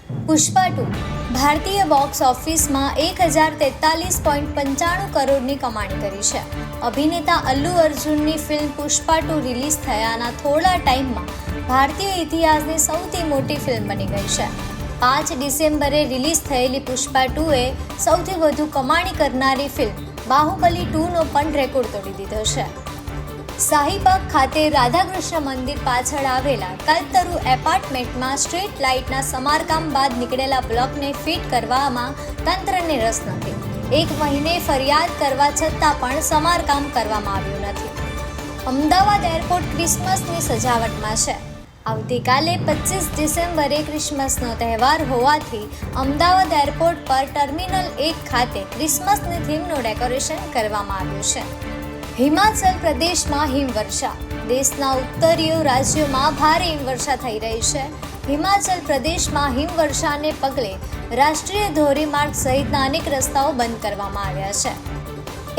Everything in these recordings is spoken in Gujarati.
પુષ્પા 2 ભારતીય બોક્સ ઓફિસમાં 1043.95 કરોડની કમાણી કરી છે. અભિનેતા અલ્લુ અર્જુનની ફિલ્મ પુષ્પા 2 રિલીઝ થયાના થોડા ટાઈમમાં ભારતીય ઇતિહાસની સૌથી મોટી ફિલ્મ બની ગઈ છે. 5 ડિસેમ્બરે રિલીઝ થયેલી પુષ્પા 2એ સૌથી વધુ કમાણી કરનારી ફિલ્મ બાહુબલી 2નો પણ રેકોર્ડ તોડી દીધો છે. શાહીબાગ ખાતે રાધાકૃષ્ણ મંદિર પાછળ આવેલા કલ્પતરુ એપાર્ટમેન્ટમાં સ્ટ્રીટ લાઇટના સમારકામ બાદ નીકળેલા બ્લોકને ફિટ કરવામાં તંત્રને રસ નથી. 1 મહિને ફરિયાદ કરવા છતાં પણ સમારકામ કરવામાં આવ્યું નથી. અમદાવાદ એરપોર્ટ ક્રિસમસની સજાવટમાં છે. આવતીકાલે 25 ડિસેમ્બરે ક્રિસમસનો તહેવાર હોવાથી અમદાવાદ એરપોર્ટ પર ટર્મિનલ 1 ખાતે ક્રિસમસની થીમનું ડેકોરેશન કરવામાં આવ્યું છે. હિમાચલ પ્રદેશમાં હિમવર્ષા. દેશના ઉત્તરીય રાજ્યોમાં ભારે હિમવર્ષા થઈ રહી છે. હિમાચલ પ્રદેશમાં હિમવર્ષાને પગલે રાષ્ટ્રીય ધોરીમાર્ગ સહિતના અનેક રસ્તાઓ બંધ કરવામાં આવ્યા છે.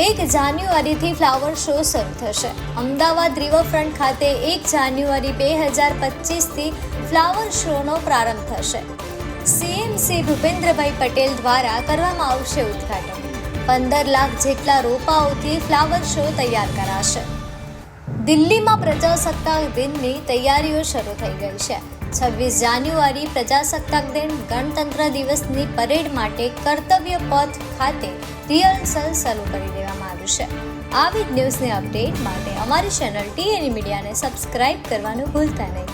1 જાન્યુઆરીથી ફ્લાવર શો શરૂ થશે. અમદાવાદ રિવરફ્રન્ટ ખાતે 1 જાન્યુઆરી 2025થી ફ્લાવર શોનો પ્રારંભ થશે. સીએમ શ્રી ભૂપેન્દ્રભાઈ પટેલ દ્વારા કરવામાં આવશે ઉદ્ઘાટન. 15 લાખ જેટલા રોપાઓથી ફ્લાવર શો તૈયાર કરાશે. દિલ્હીમાં પ્રજાસત્તાક દિનની તૈયારીઓ શરૂ થઈ ગઈ છે. 26 જાન્યુઆરી પ્રજાસત્તાક દિન ગણતંત્ર દિવસની પરેડ માટે કર્તવ્ય પથ ખાતે રિહર્સલ શરૂ કરી દેવામાં આવ્યું છે. આવી જ ન્યૂઝની અપડેટ માટે અમારી ચેનલ ટીએનઈ મીડિયાને સબસ્ક્રાઇબ કરવાનું ભૂલતા નહીં.